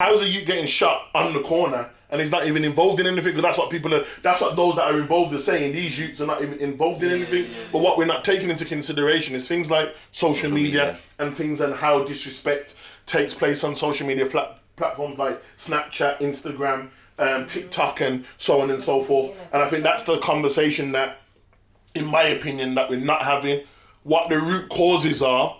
How's a youth getting shot on the corner and he's not even involved in anything? Because that's what people are, that's what those that are involved are saying. These youths are not even involved in anything. But what we're not taking into consideration is things like social media and things and how disrespect takes place on social media platforms like Snapchat, Instagram, TikTok and so on and so forth. And I think that's the conversation that, in my opinion, that we're not having. What the root causes are,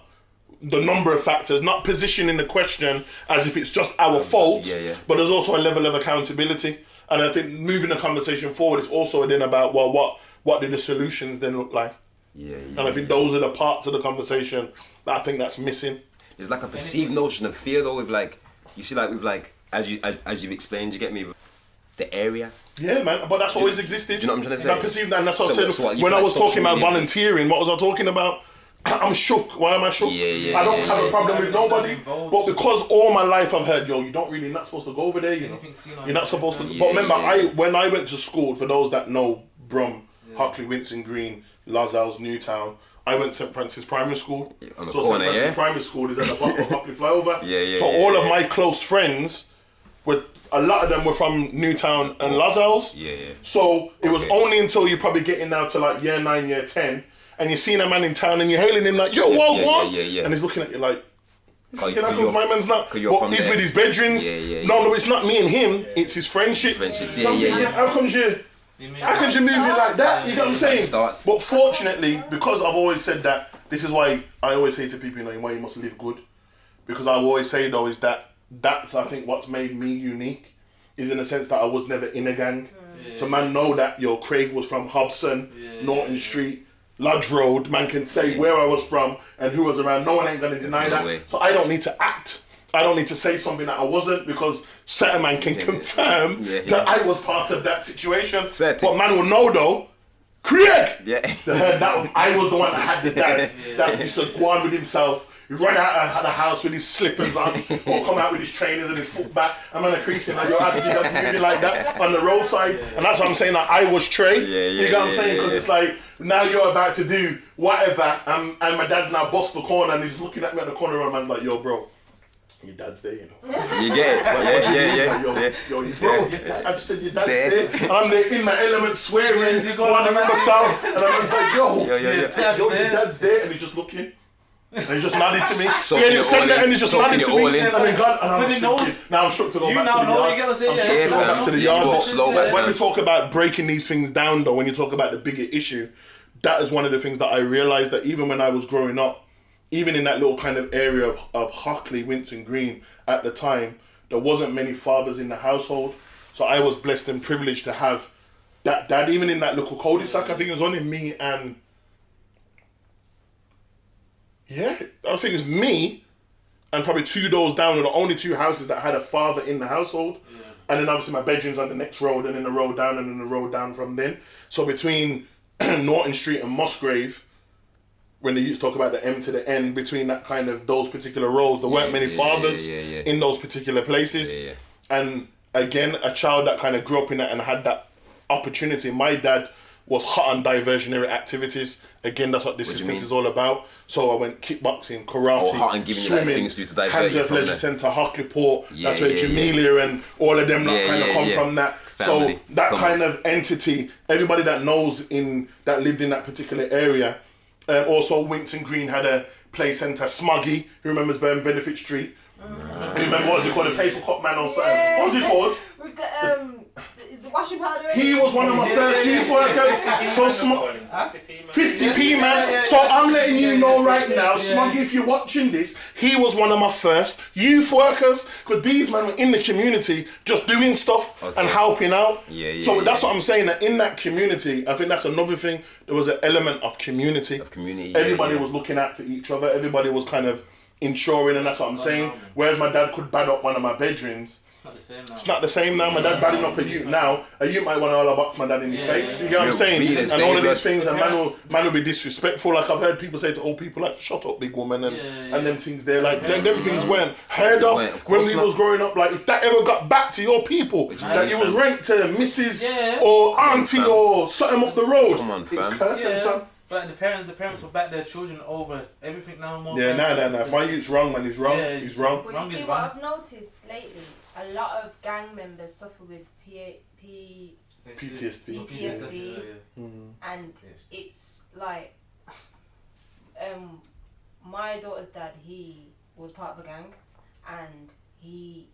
the number of factors, not positioning the question as if it's just our fault, but there's also a level of accountability. And I think moving the conversation forward is also then about, well, what do the solutions then look like? And I think those are the parts of the conversation that I think that's missing. There's like a perceived notion of fear though, with like, you see, like with like, as you've explained, you get me, the area. Yeah, man, but that's always existed. Do you know what I'm trying to say? That perceived that, and that's what I said. When I was talking about volunteering, what was I talking about? I'm shook. Why am I shook? I don't have a problem with nobody, but because all my life I've heard, yo, you don't really, not supposed to go over there, you know. You're not supposed to. But remember, when I went to school, for those that know Brum, Hockley, Winson Green, Lazarus, Newtown, I went to St Francis Primary School. On the so corner, St Francis Primary School is at the bottom of Hockley Flyover. So all of my close friends were, a lot of them were from Newtown and Lazarus. So it was only until you're probably getting now to like year 9, year 10, and you're seeing a man in town and you're hailing him like, yo, whoa, what? And he's looking at you like, how come my man's not? But he's with his bedrooms. No, it's not me and him, it's his friendships. How come you move it like that? You know what I'm saying? But fortunately, because I've always said that, this is why I always say to people, you know, why you must live good. Because I always say though is that that's, I think, what's made me unique, is in the sense that I was never in a gang. So man know that, yo, Craig was from Hobson, Norton Street, Lodge Road. Man can say where I was from and who was around. No one ain't gonna deny that. So I don't need to act. I don't need to say something that I wasn't, because certain man can confirm that I was part of that situation. But man will know though, Craig! That I was the one that had the dad that used to go on with himself. He run out of the house with his slippers on, or come out with his trainers and his foot back. I'm on a creasing like, yo, how did you guys do it like that on the roadside? And that's what I'm saying, like, I was Trey. You know what I'm saying? Because it's like, now you're about to do whatever, and my dad's now bust the corner and he's looking at me at the corner and I'm like, yo, bro, your dad's there, you know. You get it? Yo, bro, I just said your dad's there. And I'm there in my element swearing, going around the south, and I'm just like, yo, your dad's there, and he's just looking. And he just nodded to me. And he just nodded to me. And then gone. And I was thinking, now I'm shook to go back to the yard. I'm shook to go back to the yard. When we talk about breaking these things down though, when you talk about the bigger issue, that is one of the things that I realised, that even when I was growing up, even in that little kind of area of Hockley, Winson Green at the time, there wasn't many fathers in the household. So I was blessed and privileged to have that dad, even in that little cul-de-sac. I think it was only me and... I think it's me and probably 2 doors down are the only 2 houses that had a father in the household. And then obviously my bedroom's on the next road, and then the road down, and then the road down from then. So between Norton Street and Musgrave, when they used to talk about the M to the N, between that kind of, those particular roads, there weren't many fathers in those particular places. And again, a child that kind of grew up in that and had that opportunity. My dad was hot on diversionary activities. Again, that's what this is all about. So I went kickboxing, karate, swimming, Handsworth Leisure Centre, Hockley Port. That's where Jamelia and all of them kind of come from that. Family. So that kind of entity, everybody that knows that lived in that particular area. Also, Winson Green had a play centre, Smuggy, who remembers Benefit Street. You remember, what was it called? A paper cup man or something. What was it called? With the, is the washing powder? He was one of my first youth workers. So 50p man. So I'm letting you know right now, Smuggy, if you're watching this, he was one of my first youth workers. Because these men were in the community just doing stuff and helping out. So that's what I'm saying, that in that community, I think that's another thing, there was an element of community. Everybody was looking out for each other. Everybody was kind of ensuring, and that's what I'm saying. Whereas my dad could bad up one of my bedrooms, it's not the same now. My dad badding up a youth now. A youth might want to all box my dad in his face. You get what I'm saying? And all of these things, and man will be disrespectful. Like I've heard people say to old people, like, shut up, big woman, and them things there. Like them things weren't heard of when we was growing up. Like if that ever got back to your people, that you was ranked to Mrs. or Auntie or something up the road, come on, fam. It's curtains, fam. But the parents will back their children over everything now more. Nah. If my youth's wrong, man, he's wrong. He's wrong. But you see what I've noticed lately, a lot of gang members suffer with PTSD. And it's like, my daughter's dad, he was part of a gang, and the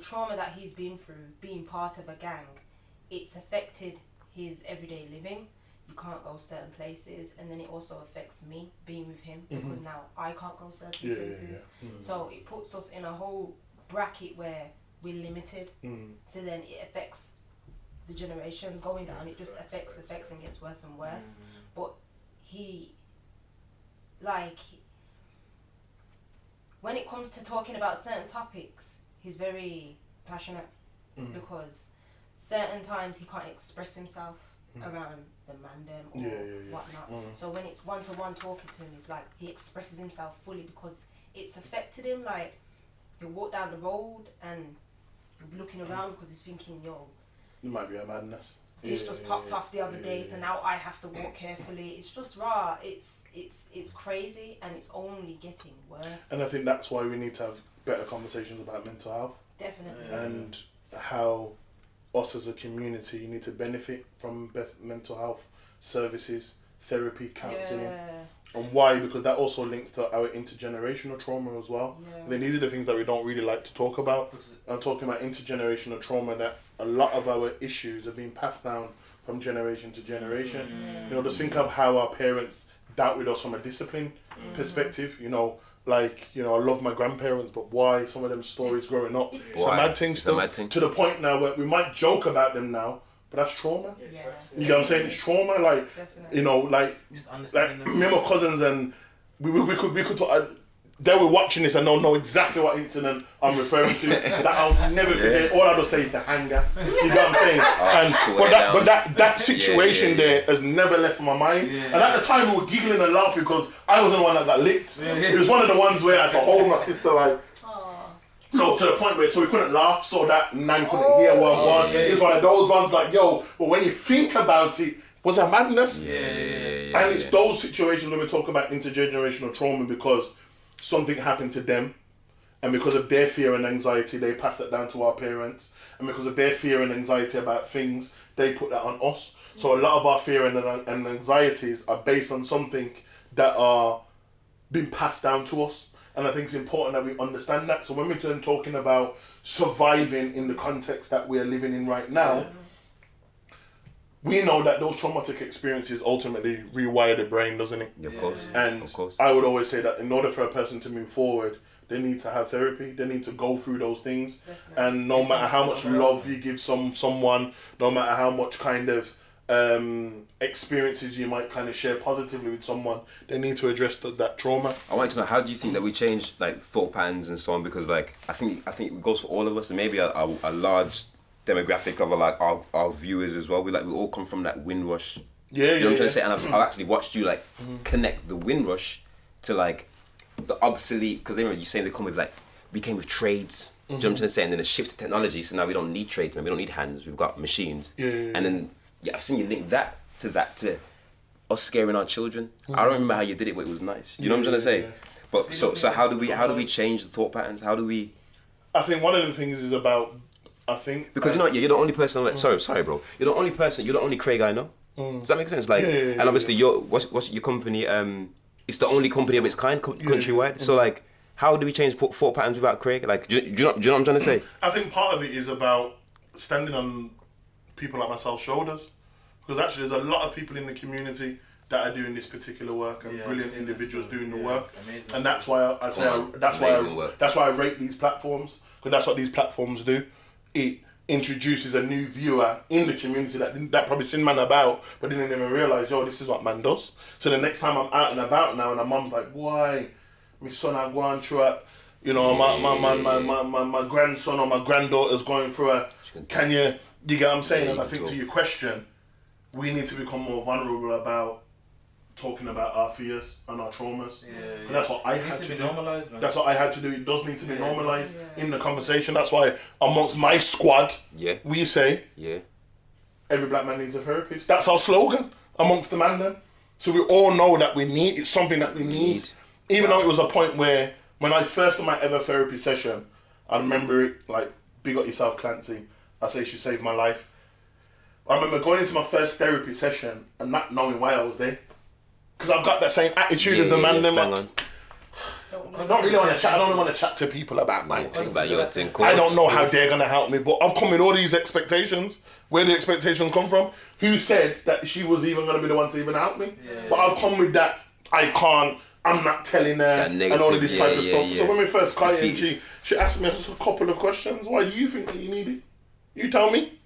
trauma that he's been through, being part of a gang, it's affected his everyday living. You can't go certain places, and then it also affects me being with him, because now I can't go certain places. So it puts us in a whole bracket where we're limited. So then it affects the generations going down. It just affects and gets worse and worse. But when it comes to talking about certain topics, he's very passionate, because certain times he can't express himself around the mandem or whatnot. So when it's one-to-one talking to him, it's like he expresses himself fully, because it's affected him. Like, he'll walk down the road and he'll be looking around because he's thinking, yo, it might be a madness. This just popped off the other day, so now I have to walk carefully. It's just raw. It's crazy, and it's only getting worse. And I think that's why we need to have better conversations about mental health. Definitely. And how us as a community need to benefit from mental health services, therapy, counselling. And why? Because that also links to our intergenerational trauma as well. I think these are the things that we don't really like to talk about. I'm talking about intergenerational trauma, that a lot of our issues are being passed down from generation to generation. You know, just think of how our parents dealt with us from a discipline perspective. You know, like, you know, I love my grandparents, but why some of them stories growing up, it's a mad thing still. To the point now where we might joke about them now, but that's trauma. You know what I'm saying? It's trauma. Like, you know, like me and my cousins, and we could talk. They were watching this and don't know exactly what incident I'm referring to. That I'll never forget. All I'll just say is the hanger. You know what I'm saying? But that situation there has never left my mind. And at the time we were giggling and laughing because I wasn't the one that got licked. It was one of the ones where I had to hold my sister, like, no, to the point where, so we couldn't laugh, so that man couldn't hear what one. It was one of those ones like, yo, but when you think about it, was that madness? And it's those situations when we talk about intergenerational trauma, because something happened to them, and because of their fear and anxiety, they pass that down to our parents, and because of their fear and anxiety about things, they put that on us. So a lot of our fear and anxieties are based on something that are being passed down to us. And I think it's important that we understand that. So when we're talking about surviving in the context that we're living in right now, we know that those traumatic experiences ultimately rewire the brain, doesn't it? Of course. And of course. I would always say that in order for a person to move forward, they need to have therapy. They need to go through those things. Definitely. And no matter how much love you give someone, no matter how much kind of experiences you might kind of share positively with someone, they need to address that trauma. I want to know, how do you think that we change like thought patterns and so on? Because like I think it goes for all of us, and maybe a large demographic of like our viewers as well. We all come from that Windrush. You know what I'm trying to say? And I've actually watched you like connect the Windrush to like the obsolete, because remember you saying they come with like, we came with trades. Do you know what I'm trying to say? And then a shift of technology, so now we don't need tradesmen, we don't need hands, we've got machines. And then I've seen you link that to us scaring our children. I don't remember how you did it, but it was nice. You know what I'm trying to say? But so how do we change the thought patterns? How do we? I think one of the things is about, because you know, you're the only person. Like, sorry, bro. You're the only person. You're the only Craig I know. Does that make sense? Like, and obviously, what's your company? It's the only company of its kind countrywide. So like, how do we change thought patterns without Craig? Like, do you know what I'm trying to say? I think part of it is about standing on people like myself's shoulders, because actually there's a lot of people in the community that are doing this particular work, and brilliant individuals doing the work. Amazing. And that's why that's why I rate these platforms, because that's what these platforms do. It introduces a new viewer in the community that probably seen man about, but didn't even realise, yo, this is what man does. So the next time I'm out and about now, and my mum's like, why? My son I gone through it. You know, my grandson or my granddaughter's going through it. Can you get what I'm saying? And I think to your question, we need to become more vulnerable about talking about our fears and our traumas. And that's what I had to do. That's what I had to do. It does need to be normalised in the conversation. That's why amongst my squad, we say, every black man needs a therapist. That's our slogan amongst the man then. So we all know that it's something that we need. Even though it was a point where, when I first did my ever therapy session, I remember it like big up yourself, Clancy. I say she saved my life. I remember going into my first therapy session and not knowing why I was there. Because I've got that same attitude as the man. I don't really want to chat. I don't want to chat to people about my things. About your thing. I don't know how they're gonna help me, but I'm coming all these expectations. Where the expectations come from? Who said that she was even gonna be the one to even help me? Yeah. But I've come with that. I can't. I'm not telling her and all of this type of stuff. So when we first got in, she asked me a couple of questions. Why do you think that you need it? You tell me.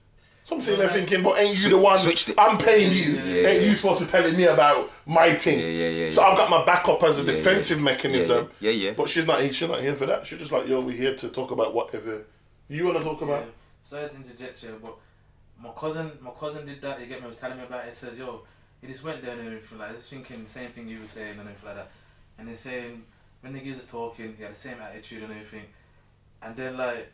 So I'm sitting there thinking, but ain't you the one? I'm paying you. Ain't you supposed to be telling me about my thing? So I've got my backup as a defensive mechanism. But she's not here for that. She's just like, yo, we're here to talk about whatever you want to talk about. Sorry to interject here, but my cousin did that. He was telling me about it. He says, yo, he just went there and everything like, just thinking the same thing you were saying and everything like that. And he's saying when the niggas was talking, he had the same attitude and everything. And then like,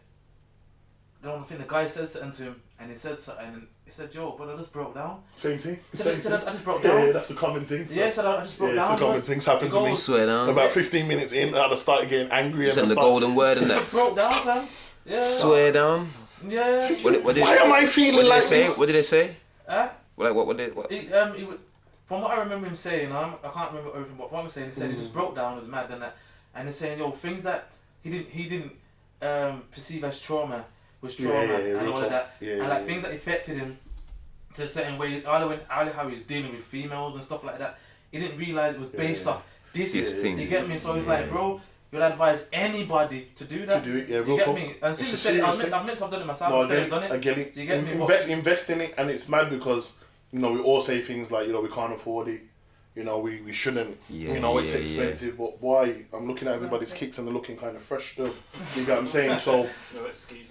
I think the guy said something to him, and he said something, and he said, yo, but I just broke down. Same thing. He said, I just broke down. Yeah, that's the common thing. Yeah, he said, I just broke down. It's the common things happen to me. Swear down. About 15 minutes in, I started getting angry. You said the golden word in that. Broke down, fam. Yeah. Swear down. Yeah. Why am I feeling like this? What did they say? What? From what I remember him saying, I can't remember everything, but from what I'm saying, he said he just broke down, was mad and that. And he's saying, yo, things that he didn't perceive as trauma was trauma and all of that. And like things that affected him to a certain way, either how he was dealing with females and stuff like that, he didn't realise it was based off this thing. You get me? So he's like, bro, you'll advise anybody to do that. To do it, yeah, you get me? And since you said it, I meant to have done it myself. No, I get it. You get me? Invest in it, and it's mad because, you know, we all say things like, you know, we can't afford it. You know, we shouldn't, you know, it's expensive, but why? I'm looking at everybody's kicks and they're looking kind of fresh still. You get what I'm saying? So,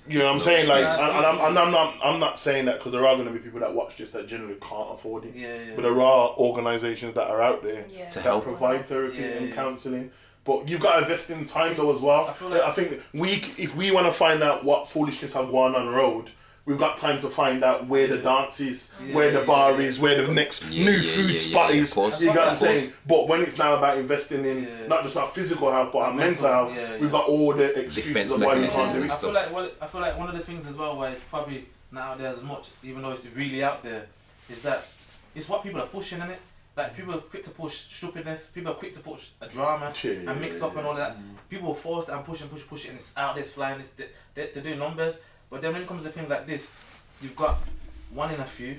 you know what I'm saying? Like, and I'm not saying that because there are going to be people that watch this that generally can't afford it. But there are organisations that are out there that help provide therapy and counselling. But you've got to invest in time though as well. I think if we want to find out what foolishness have gone on the road, we've got time to find out where the dance is, where the bar is, where the next new food spot is. You get what I'm saying? But when it's now about investing in not just our physical health, but our mental health, we've got all the excuses of why we can't do stuff. I feel like one of the things as well, where it's probably not out there as much, even though it's really out there, is that it's what people are pushing in it. Like people are quick to push stupidness, people are quick to push a drama and mix up and all that. People are forced and push it, and it's out there, it's flying, they're doing numbers. But then when it comes to things like this, you've got one in a few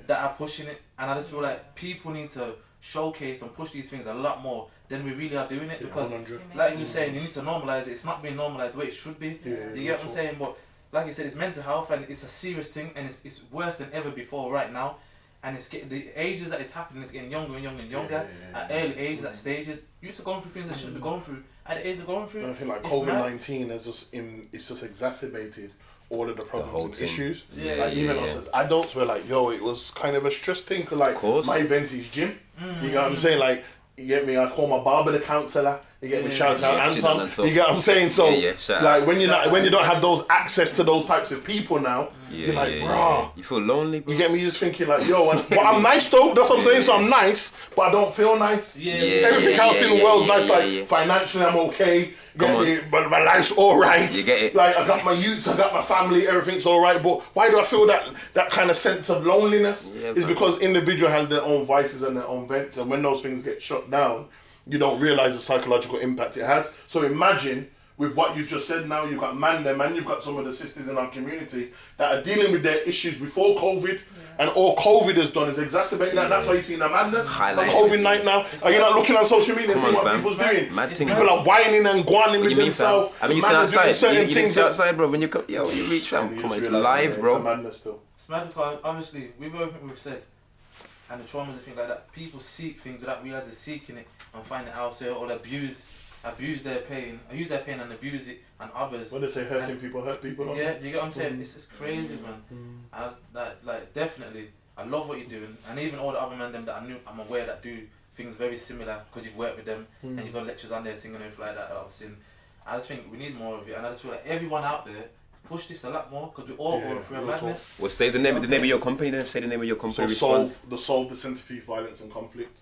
that are pushing it, and I just feel like people need to showcase and push these things a lot more than we really are doing it, because 100. like you're saying, you need to normalise it. It's not being normalised the way it should be. Do you get what I'm saying? But like you said, it's mental health and it's a serious thing, and it's worse than ever before right now. And it's getting, the ages that it's happening, it's getting younger and younger and younger. At early ages, at stages, you used to go through things that shouldn't be going through at the age they're going through. And I think like COVID-19 has just exacerbated all of the problems and issues. Even us as adults, we're like, yo, it was kind of a stress thing. Cause like my vintage gym, you get what I'm saying? Like, you get me? I call my barber the counsellor. You get me? Shout out Anton. You get what I'm saying? So like when you don't have those access to those types of people now, you're like, bro, you feel lonely, bro. You get me? You're just thinking like, yo, but I'm nice though. That's what I'm saying. So I'm nice, but I don't feel nice. Everything else in the world's nice. Like financially, I'm okay. But my life's all right. You get it? Like I got my youths, I got my family, everything's all right. But why do I feel that kind of sense of loneliness? It's because individual has their own vices and their own vents, and when those things get shut down, you don't realise the psychological impact it has. So imagine with what you just said now, you've got you've got some of the sisters in our community that are dealing with their issues before COVID, and all COVID has done is exacerbating that. That's why you see the madness on COVID night now. Are you not looking on social media and seeing what people's doing? People are whining and whining with themselves. I mean, you see outside. You see outside, bro. When you come, yo, you reach, fam. Come on, it's live, bro. It's madness still. It's mad because obviously we've said, and the traumas and things like that. People seek things without realising they're seeking it and find it elsewhere, or abuse their pain, use their pain and abuse it on others. When they say hurting people hurt people, yeah, do you get what I'm saying? It's just crazy, man. Like definitely, I love what you're doing, and even all the other men them that I'm aware that do things very similar because you've worked with them and you've done lectures on their thing and everything like that. I've seen. I just think we need more of it, and I just feel like everyone out there push this a lot more because we all going through a madness. Well, say the name of your company then. Say the name of your company. So Solve the Centrifuge Violence and Conflict.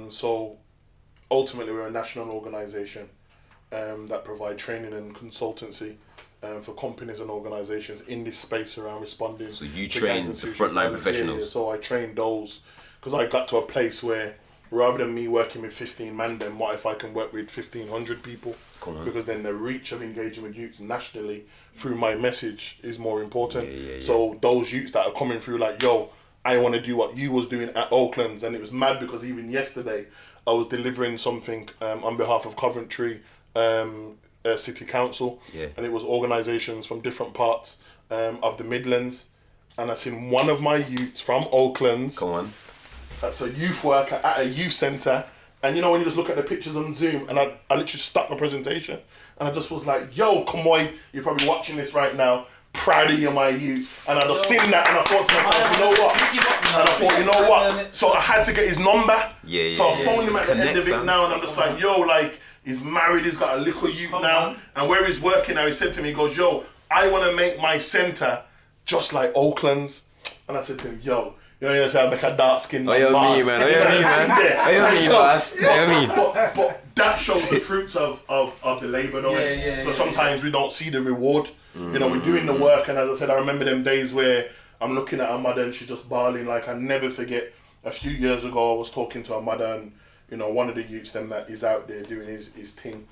So ultimately we're a national organisation that provide training and consultancy for companies and organisations in this space around responding. So you train the frontline professionals. Yeah, so I train those because I got to a place where rather than me working with 15 man, then what if I can work with 1,500 people? Because then the reach of engaging with youths nationally through my message is more important. So those youths that are coming through like, yo, I want to do what you was doing at Oakland's, and it was mad because even yesterday I was delivering something on behalf of Coventry City Council, and it was organisations from different parts of the Midlands, and I seen one of my youths from Oakland's. That's a youth worker at a youth centre, and you know when you just look at the pictures on Zoom, and I literally stopped my presentation, and I just was like, yo, come on, you're probably watching this right now, proud of you, my youth. And I just seen that, and I thought to myself, you know what? So I had to get his number. So I phoned him at the end of it now, and I'm just like, yo, like, he's married, he's got a little youth now, and where he's working now, he said to me, he goes, yo, I want to make my centre just like Oakland's. And I said to him, yo, you know, you say I make a dark skin. Oh, you me, man. But that shows the fruits of the labour, though. But sometimes we don't see the reward. You know, we're doing the work, and as I said, I remember them days where I'm looking at her mother and she's just bawling. Like, I never forget, a few years ago, I was talking to her mother, and, you know, one of the youths then that is out there doing his thing.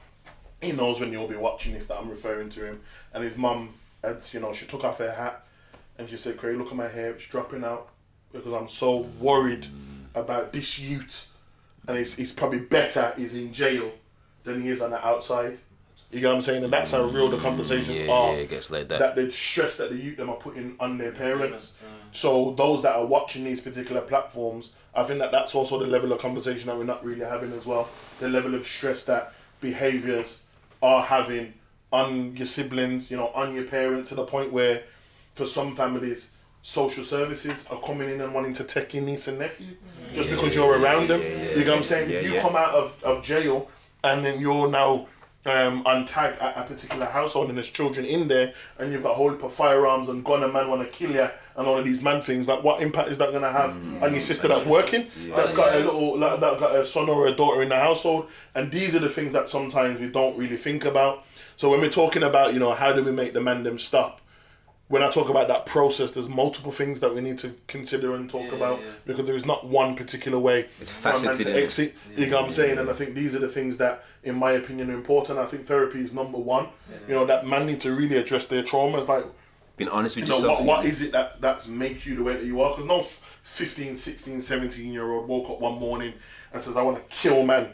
He knows when you'll be watching this that I'm referring to him. And his mum, you know, she took off her hat and she said, Craig, look at my hair, it's dropping out. Because I'm so worried about this youth, and it's probably better he's in jail than he is on the outside. You get what I'm saying? And that's how real the conversations are. Yeah, it gets like that. That the stress that the youth them are putting on their parents. So those that are watching these particular platforms, I think that's also the level of conversation that we're not really having as well. The level of stress that behaviours are having on your siblings, you know, on your parents, to the point where for some families, social services are coming in and wanting to take your niece and nephew just because you're around them. You know what I'm saying? If you come out of jail and then you're now on tag at a particular household and there's children in there and you've got a whole heap of firearms and gun and man want to kill you and all of these mad things, like what impact is that going to have on your sister that's working, that's got a little, that got a son or a daughter in the household? And these are the things that sometimes we don't really think about. So when we're talking about, you know, how do we make the man them stop? When I talk about that process, there's multiple things that we need to consider and talk about because there is not one particular way for a man to exit. You know what I'm saying? And I think these are the things that, in my opinion, are important. I think therapy is number one. You know, that man need to really address their traumas. Like, being honest with you know, yourself. What is it that makes you the way that you are? Because no 15, 16, 17-year-old woke up one morning and says, I want to kill man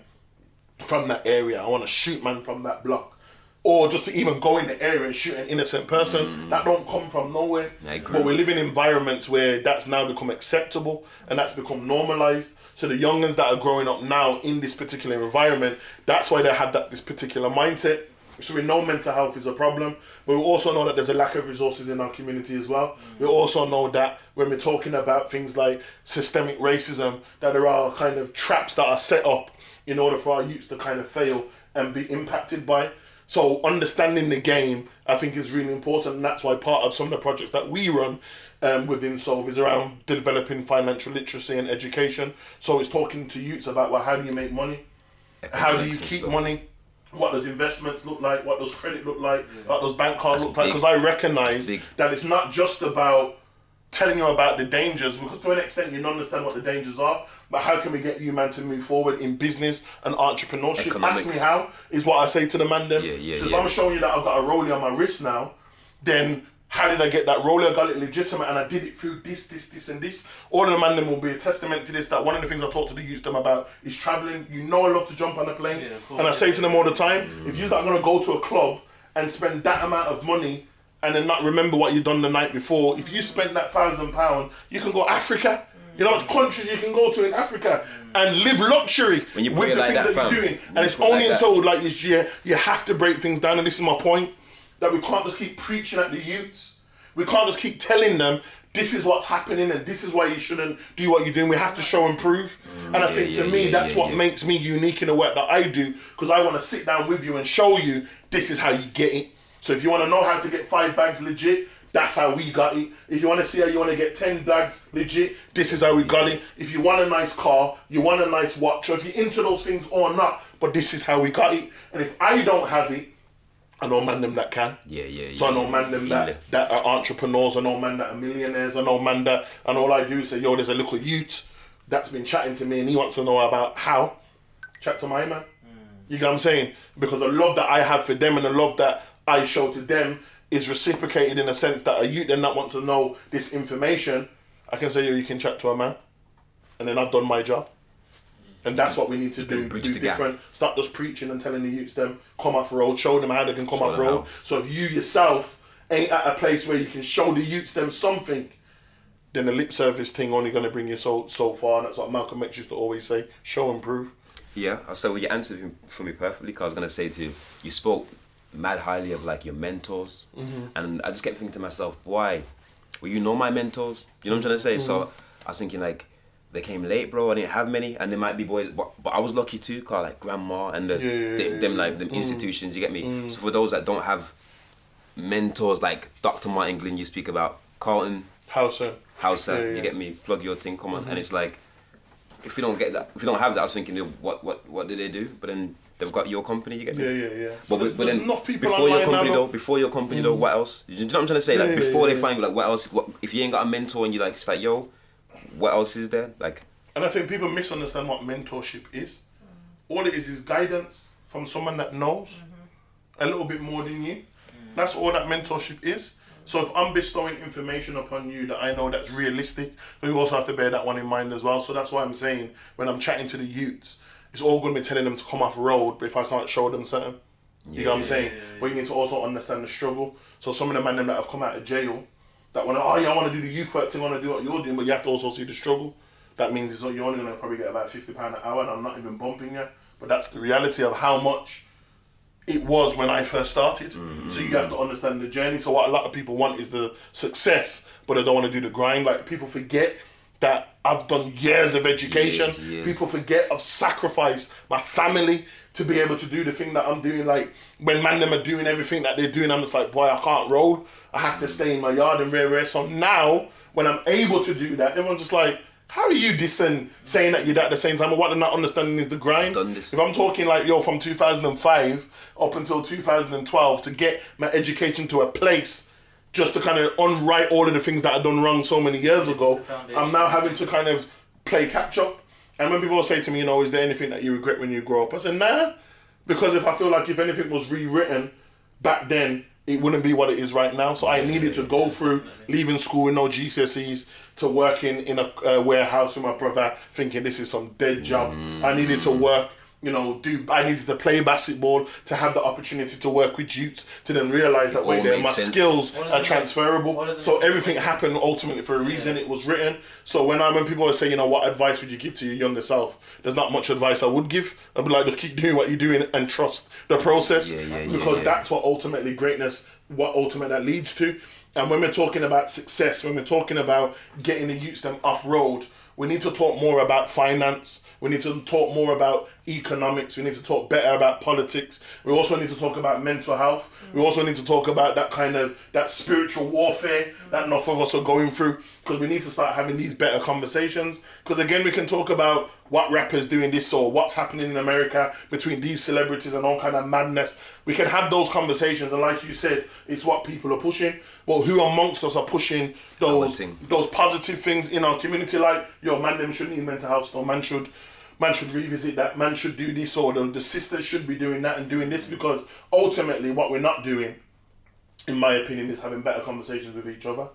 from that area. I want to shoot man from that block. Or just to even go in the area and shoot an innocent person. That don't come from nowhere. But we live in environments where that's now become acceptable and that's become normalised. So the young ones that are growing up now in this particular environment, that's why they had this particular mindset. So we know mental health is a problem, but we also know that there's a lack of resources in our community as well. We also know that when we're talking about things like systemic racism, that there are kind of traps that are set up in order for our youths to kind of fail and be impacted by. So understanding the game, I think, is really important, and that's why part of some of the projects that we run within Solve is around developing financial literacy and education. So it's talking to youths about, well, how do you make money? How do you keep money? What does investments look like? What does credit look like? What does bank cards look like? Because I recognise that it's not just about telling you about the dangers, because to an extent you don't understand what the dangers are, but how can we get you, man, to move forward in business and entrepreneurship? Economics. Ask me how, is what I say to the man them. So if I'm showing you that I've got a rollie on my wrist now, then how did I get that rollie? I got it legitimate and I did it through this and this. All of the man them will be a testament to this, that one of the things I talk to the youth them about is travelling. You know I love to jump on a plane. And I say to them all the time, if you're not going to go to a club and spend that amount of money and then not remember what you've done the night before, if you spend that £1,000, you can go Africa. You know, countries you can go to in Africa and live luxury when you with the like things that you're doing. And it's only until like this year you have to break things down. And this is my point, that we can't just keep preaching at the youths. We can't just keep telling them this is what's happening and this is why you shouldn't do what you're doing. We have to show and prove. And I think for me, that's what makes me unique in the work that I do, because I want to sit down with you and show you this is how you get it. So if you want to know how to get 5 bags legit, that's how we got it. If you want to see how you want to get 10 bags legit, this is how we got it. If you want a nice car, you want a nice watch, or if you're into those things or not, but this is how we got it. And if I don't have it, I know man them that can. So I know man them that are entrepreneurs. I know man that are millionaires. I know man that, and all I do is say, yo, there's a little youth that's been chatting to me and he wants to know about how. Chat to my man. You get what I'm saying? Because the love that I have for them and the love that I show to them is reciprocated in a sense that a youth then that wants to know this information, I can say, yo, you can chat to a man. And then I've done my job. And that's what we need to do. Bridge do the different. gap. Stop just preaching and telling the youths them come off road. Show them how they can come off road. So if you yourself ain't at a place where you can show the youths them something, then the lip service thing only going to bring you so far. And that's what Malcolm X used to always say: show and prove. Yeah. So you answered for me perfectly. Because I was going to say to you, you spoke mad highly of like your mentors, and I just kept thinking to myself, why? Well, you know my mentors. You know what I'm trying to say? So I was thinking like, they came late, bro. I didn't have many, and there might be boys, but I was lucky too, cause like grandma and them institutions. You get me? So for those that don't have mentors like Dr. Martin Glynn, you speak about Carlton Hauser. You get me? Plug your thing, come on. And it's like, if you don't get that, if you don't have that, I was thinking, what did they do? But then they've got your company. You get me? Yeah. But then before your company though, what else? You know what I'm trying to say? Like before they find you, like what else? What if you ain't got a mentor and you like, it's like, yo, what else is there? Like, and I think people misunderstand what mentorship is. All it is guidance from someone that knows a little bit more than you. That's all that mentorship is. So if I'm bestowing information upon you that I know that's realistic, we also have to bear that one in mind as well. So that's why I'm saying when I'm chatting to the youths, it's all going to be telling them to come off road, but if I can't show them something, you know what I'm saying? But you need to also understand the struggle. So some of the men that have come out of jail, that want to, I want to do the youth work thing, I want to do what you're doing, but you have to also see the struggle. That means you're only going to probably get about £50 an hour, and I'm not even bumping you. But that's the reality of how much it was when I first started. So you have to understand the journey. So what a lot of people want is the success, but they don't want to do the grind. Like, people forget that I've done years of education. Yes. People forget I've sacrificed my family to be able to do the thing that I'm doing. Like, when man them are doing everything that they're doing, I'm just like, boy, I can't roll. I have to stay in my yard and rare. So now, when I'm able to do that, everyone's just like, how are you dissing, saying that you're that at the same time? And what they're not understanding is the grind. If I'm talking like, yo, from 2005 up until 2012 to get my education to a place just to kind of unwrite all of the things that I've done wrong so many years ago, I'm now having to kind of play catch up. And when people say to me, you know, is there anything that you regret when you grow up? I said, nah, because if I feel like if anything was rewritten back then, it wouldn't be what it is right now. So I needed to go through leaving school with no GCSEs to working in a warehouse with my brother, thinking this is some dead job. I needed to work, you know, I needed to play basketball to have the opportunity to work with youths, to then realise that my skills are transferable. So everything happened ultimately for a reason. It was written. So when people say, you know, what advice would you give to your younger self? There's not much advice I would give. I'd be like, just keep doing what you're doing and trust the process, because that's what ultimately greatness, what ultimately that leads to. And when we're talking about success, when we're talking about getting the youths them off road, we need to talk more about finance. We need to talk more about economics. We need to talk better about politics. We also need to talk about mental health. We also need to talk about that spiritual warfare that enough of us are going through, because we need to start having these better conversations. Because again, we can talk about what rappers doing this or what's happening in America between these celebrities and all kind of madness. We can have those conversations, and like you said, it's what people are pushing. Well, who amongst us are pushing those positive things in our community? Like, yo, man, them should need mental health store. Man should revisit that. Man should do this, or the sisters should be doing that and doing this, because ultimately what we're not doing, in my opinion, is having better conversations with each other.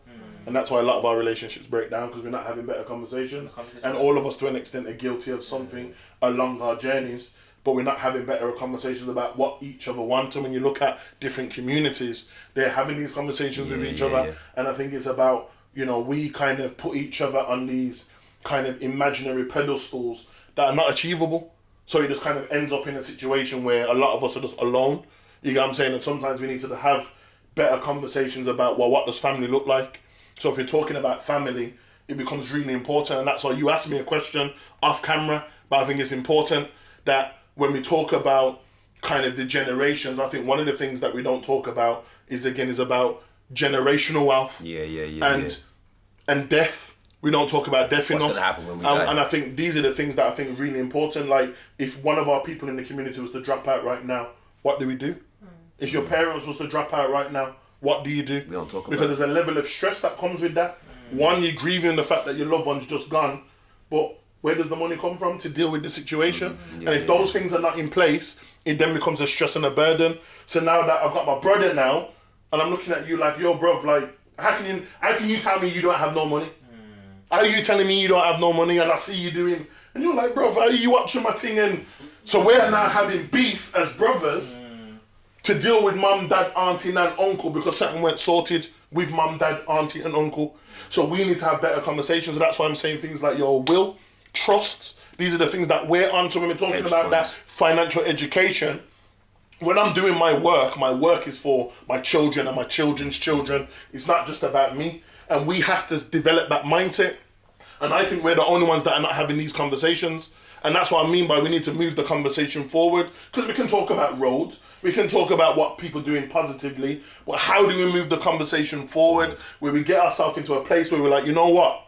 And that's why a lot of our relationships break down, because we're not having better conversations. And all of us, to an extent, are guilty of something along our journeys, but we're not having better conversations about what each other want. And when you look at different communities, they're having these conversations with each other. And I think it's about, you know, we kind of put each other on these kind of imaginary pedestals that are not achievable. So it just kind of ends up in a situation where a lot of us are just alone. You get what I'm saying? And sometimes we need to have better conversations about, well, what does family look like? So if you're talking about family, it becomes really important. And that's why you asked me a question off camera, but I think it's important that when we talk about kind of the generations, I think one of the things that we don't talk about is about generational wealth. And death. We don't talk about death enough. What's going to happen when we die? And I think these are the things that I think are really important. Like, if one of our people in the community was to drop out right now, what do we do? If your parents was to drop out right now, what do you do? We don't talk about because there's a level of stress that comes with that. One, you're grieving the fact that your loved one's just gone, but where does the money come from to deal with the situation? And if those things are not in place, it then becomes a stress and a burden. So now that I've got my brother now, and I'm looking at you like, yo, bruv, like, how can you tell me you don't have no money? How are you telling me you don't have no money and I see you doing, and you're like, bruv, how are you watching my thing? And so we're now having beef as brothers to deal with mum, dad, auntie, and uncle because something went sorted with mum, dad, auntie, and uncle. So we need to have better conversations. So that's why I'm saying things like your will, trust. These are the things that we're on. So when we're talking about that financial education, when I'm doing my work is for my children and my children's children. It's not just about me. And we have to develop that mindset. And I think we're the only ones that are not having these conversations. And that's what I mean by we need to move the conversation forward. Because we can talk about roads. We can talk about what people are doing positively. But how do we move the conversation forward where we get ourselves into a place where we're like, you know what?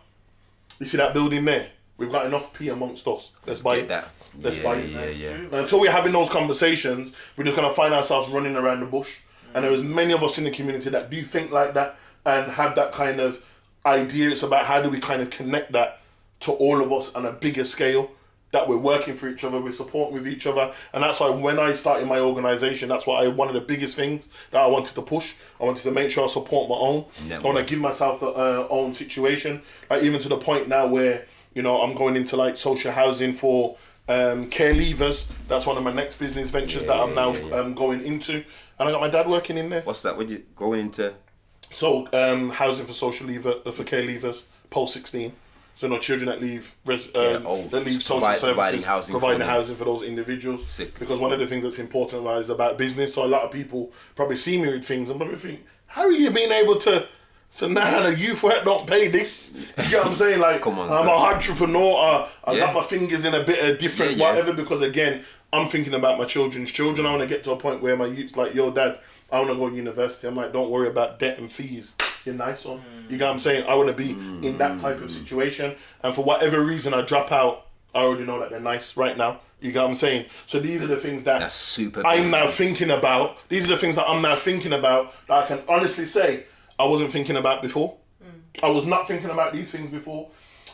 You see that building there? We've got enough P amongst us. Let's buy it. Let's buy it. And until we're having those conversations, we're just going to find ourselves running around the bush. And there is many of us in the community that do think like that and have that kind of idea. It's about how do we kind of connect that to all of us on a bigger scale, that we're working for each other, we're supporting with each other. And that's why when I started my organisation, that's why one of the biggest things that I wanted to push. I wanted to make sure I support my own. I want to give myself the own situation. Like even to the point now where, you know, I'm going into like social housing for care leavers. That's one of my next business ventures that I'm now going into. And I got my dad working in there. What's that? What you going into? So housing for for care leavers, post 16. So no children that leave that leave social services, providing housing for those individuals. Sick. Because one of the things that's important is about business. So a lot of people probably see me with things and probably think, how are you being able to? So now the youth work don't pay this. You know what I'm saying? Like, come on, I'm an entrepreneur. I got my fingers in a bit of different whatever. Because again, I'm thinking about my children's children. I want to get to a point where my youth's like, yo, dad, I want to go to university. I'm like, don't worry about debt and fees. You're nice on. You get what I'm saying? I want to be in that type of situation. And for whatever reason I drop out, I already know that they're nice right now. You get what I'm saying? So these are the things that I'm now thinking about. These are the things that I'm now thinking about that I can honestly say I wasn't thinking about before. I was not thinking about these things before.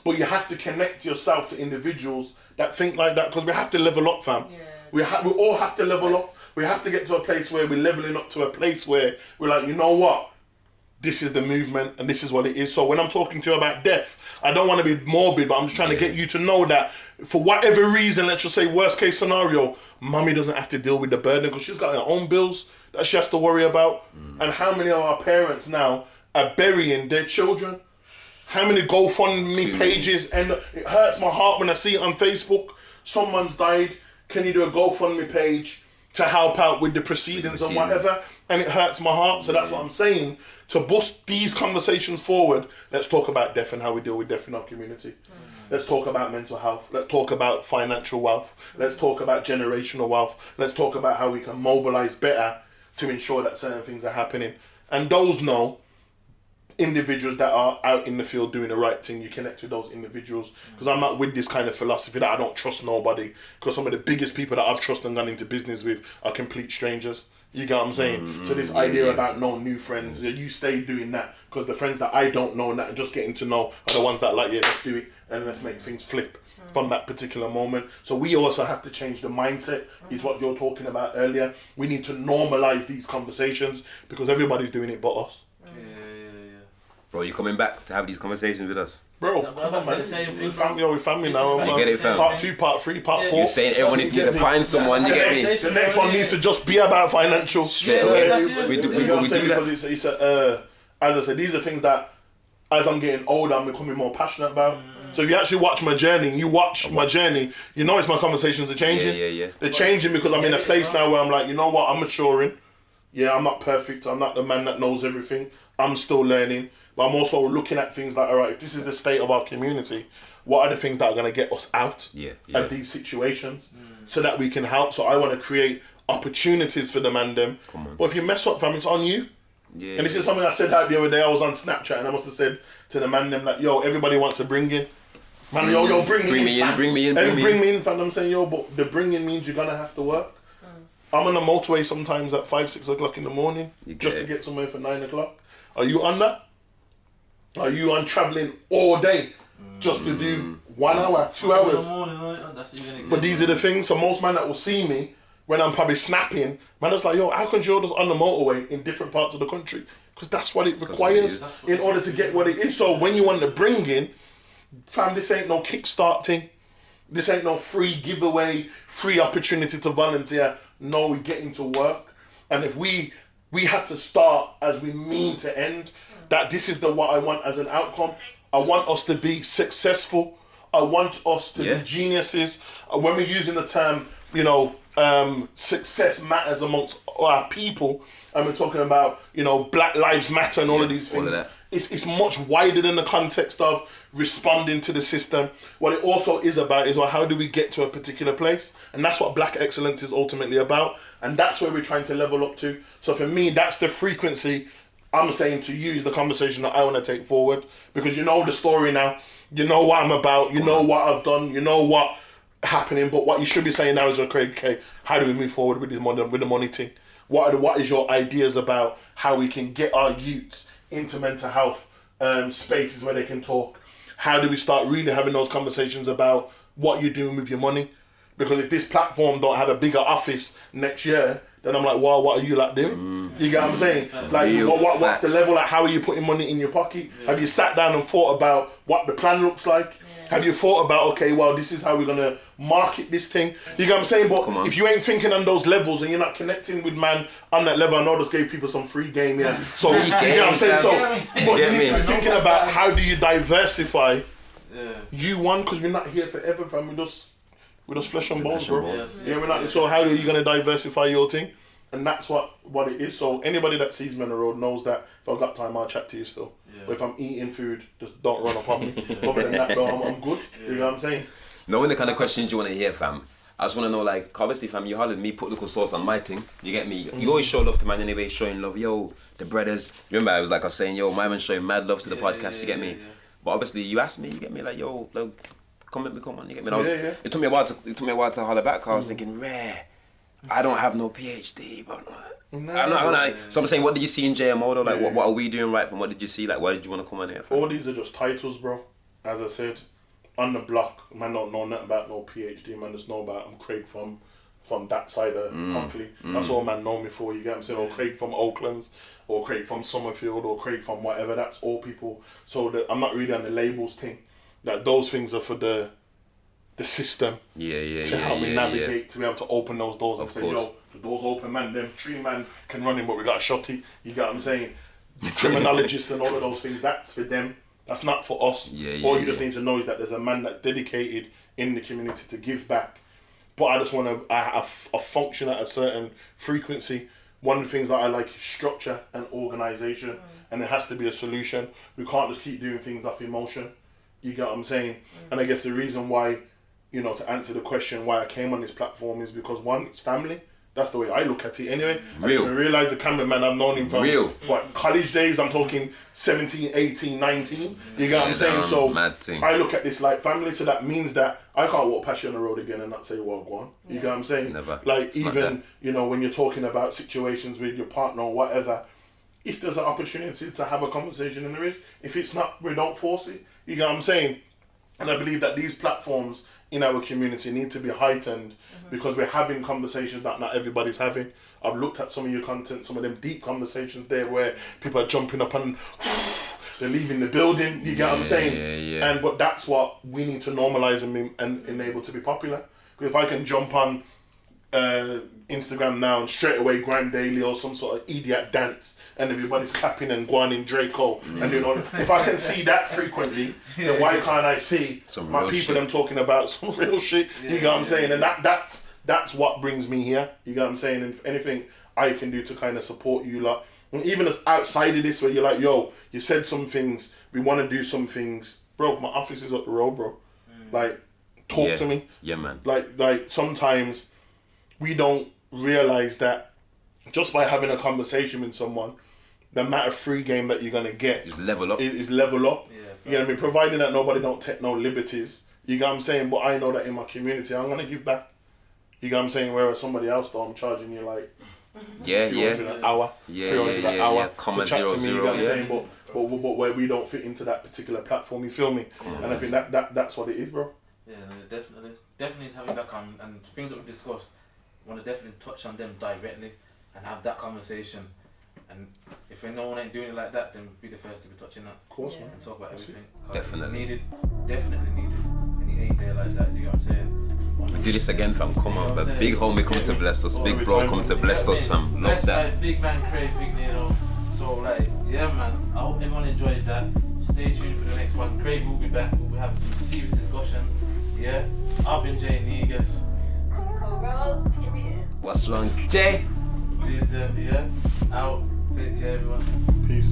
But you have to connect yourself to individuals that think like that because we have to level up, fam. Yeah. We all have to level up. We have to get to a place where we're leveling up to a place where we're like, you know what? This is the movement and this is what it is. So when I'm talking to you about death, I don't want to be morbid, but I'm just trying to get you to know that for whatever reason, let's just say worst case scenario, mummy doesn't have to deal with the burden because she's got her own bills that she has to worry about. And how many of our parents now are burying their children? How many GoFundMe pages? And it hurts my heart when I see it on Facebook. Someone's died. Can you do a GoFundMe page to help out with the proceedings and whatever? And it hurts my heart. So that's what I'm saying. To boost these conversations forward, let's talk about death and how we deal with death in our community. Let's talk about mental health. Let's talk about financial wealth. Let's talk about generational wealth. Let's talk about how we can mobilise better to ensure that certain things are happening. And those individuals that are out in the field doing the right thing, you connect with those individuals. Because I'm not with this kind of philosophy that I don't trust nobody. Because some of the biggest people that I've trusted and gone into business with are complete strangers. You get what I'm saying? So this idea about no new friends, you stay doing that. Because the friends that I don't know and that I'm just getting to know are the ones that like, yeah, let's do it and let's make things flip from that particular moment. So we also have to change the mindset, is what you're talking about earlier. We need to normalise these conversations because everybody's doing it but us. Bro, you coming back to have these conversations with us? Bro, come on, man. We're family now. I get it, fam. Part 2, part 3, part 4. You're saying everyone needs to find someone, you get me? The next one needs to just be about financial. Straight away. We do that. Because it's as I said, these are things that, as I'm getting older, I'm becoming more passionate about. So if you actually watch my journey, you notice my conversations are changing. Yeah. They're changing because I'm in a place now where I'm like, you know what, I'm maturing. Yeah, I'm not perfect. I'm not the man that knows everything. I'm still learning. But I'm also looking at things like, all right, if this is the state of our community, what are the things that are going to get us out of these situations so that we can help? So I want to create opportunities for the man them. But if you mess up, fam, it's on you. Yeah. And this is something I said out the other day. I was on Snapchat and I must have said to the man them that, yo, everybody wants to bring in. Man, yo, bring me in, fam. Bring me in, fam. I'm saying, yo, but the bringing means you're going to have to work. I'm on the motorway sometimes at 5, 6 o'clock in the morning just to get somewhere for 9 o'clock. Are you on that? Are you on travelling all day just to do 1 hour, 2 hours? But these are the things. So most man that will see me when I'm probably snapping, man, it's like, yo, how come you're just on the motorway in different parts of the country? Because that's what it requires in order to get what it is. So when you want to bring in, fam, this ain't no kickstart thing. This ain't no free giveaway, free opportunity to volunteer. No, we get into work. And if we have to start as we mean to end, that this is what I want as an outcome. I want us to be successful. I want us to be geniuses. When we're using the term, success matters amongst our people, and we're talking about, Black Lives Matter and all of these things. It's much wider than the context of responding to the system. What it also is about is, well, how do we get to a particular place? And that's what Black excellence is ultimately about. And that's where we're trying to level up to. So for me, that's the frequency I'm saying to use the conversation that I want to take forward. Because you know the story now. You know what I'm about. You know what I've done. You know what happening. But what you should be saying now is, okay, how do we move forward with the money thing? What is your ideas about how we can get our youths into mental health spaces where they can talk? How do we start really having those conversations about what you're doing with your money? Because if this platform don't have a bigger office next year, then I'm like, wow, what are you like doing? You get what I'm saying? Like, what's the level? Like, how are you putting money in your pocket? Have you sat down and thought about what the plan looks like? Have you thought about, okay, well, this is how we're going to market this thing? You get what I'm saying? But if you ain't thinking on those levels and you're not connecting with man on that level, I know I just gave people some free game here. So, you get what I'm saying? So, but you need to be thinking about how do you diversify you one, because we're not here forever, fam. We're just flesh and bones, bro. So how are you going to diversify your thing? And that's what it is. So anybody that sees me on the road knows that if I've got time, I'll chat to you still. But if I'm eating food, just don't run up on me. Other than that, though, I'm good. You know what I'm saying? Knowing the kind of questions you want to hear, fam, I just want to know, like, obviously, fam, you hollered me, put little sauce on my thing. You get me? You always show love to man anyway, showing love. Yo, the brothers. Remember, I was saying, yo, my man showing mad love to the podcast. You get me? But obviously, you asked me, you get me? Like, yo, come on, you get me? It took me a while to holler back, because I was thinking, rare. I don't have no PhD, but so I'm saying, what did you see in JMO though? Like, what are we doing right? And what did you see? Like, why did you want to come on here? All these are just titles, bro. As I said, on the block, man don't know nothing about no PhD. Man just know about I'm Craig from that side of Huntley. That's all man know me for. You get what I'm saying? Or Craig from Oaklands, or Craig from Summerfield, or Craig from whatever. That's all people. So I'm not really on the labels thing. Like, those things are for the system to help me navigate, to be able to open those doors and say, yo, the doors open, man, them 3 man can run in, but we got a shotty. You get what I'm saying? Criminologists and all of those things, that's for them. That's not for us. All you just need to know is that there's a man that's dedicated in the community to give back. But I just want to function at a certain frequency. One of the things that I like is structure and organisation, and it has to be a solution. We can't just keep doing things off emotion. You get what I'm saying? And I guess the reason why, to answer the question why I came on this platform is because, one, it's family. That's the way I look at it anyway. I didn't realise the cameraman, I've known him from college days. I'm talking 17, 18, 19. You get what I'm saying? So I look at this like family. So that means that I can't walk past you on the road again and not say, well, go on. You get what I'm saying? Never. Like, it's even, when you're talking about situations with your partner or whatever, if there's an opportunity to have a conversation, and there is, if it's not, we don't force it. You get what I'm saying? And I believe that these platforms in our community need to be heightened because we're having conversations that not everybody's having. I've looked at some of your content, some of them deep conversations there where people are jumping up and they're leaving the building. You get what I'm saying? But that's what we need to normalise and enable to be popular. Because if I can jump on Instagram now and straight away grind daily or some sort of idiot dance and everybody's clapping and going in Draco and if I can see that frequently, then why can't I see some my people them talking about some real shit? You get what I'm saying? And that's what brings me here. You get what I'm saying? And if anything I can do to kind of support you lot, and even as outside of this where you're like, yo, you said some things, we want to do some things, bro, my office is up the road, bro. Like, talk to me. Yeah, man. Like sometimes we don't realise that just by having a conversation with someone, the amount of free game that you're going to get is level up. Is level up. You know what I mean? Providing that nobody don't take no liberties. You get what I'm saying? But I know that in my community, I'm going to give back. You know what I'm saying? Whereas somebody else, though, I'm charging you like $300 an hour, $300 an hour to chat to me. You know what I'm saying? But where we don't fit into that particular platform, you feel me? And I think that's what it is, bro. Yeah, no, definitely to have you back on, and things that we discussed, I want to definitely touch on them directly and have that conversation. And if no one ain't doing it like that, then be the first to be touching that. Of course, man. And talk about everything. Definitely. Definitely needed. And he ain't there like that, you know what I'm saying? We do this again, fam. Come on, but big homie come to bless us. Big bro come to bless us, fam. Love that. Like, big man Craig Pinkney, you know. So like, yeah, man. I hope everyone enjoyed that. Stay tuned for the next one. Craig will be back. We'll be having some serious discussions. Yeah. I've been Jay Negus. Nicole Rose, period. What's wrong, Jay? Yeah. Out. Take care, everyone. Peace.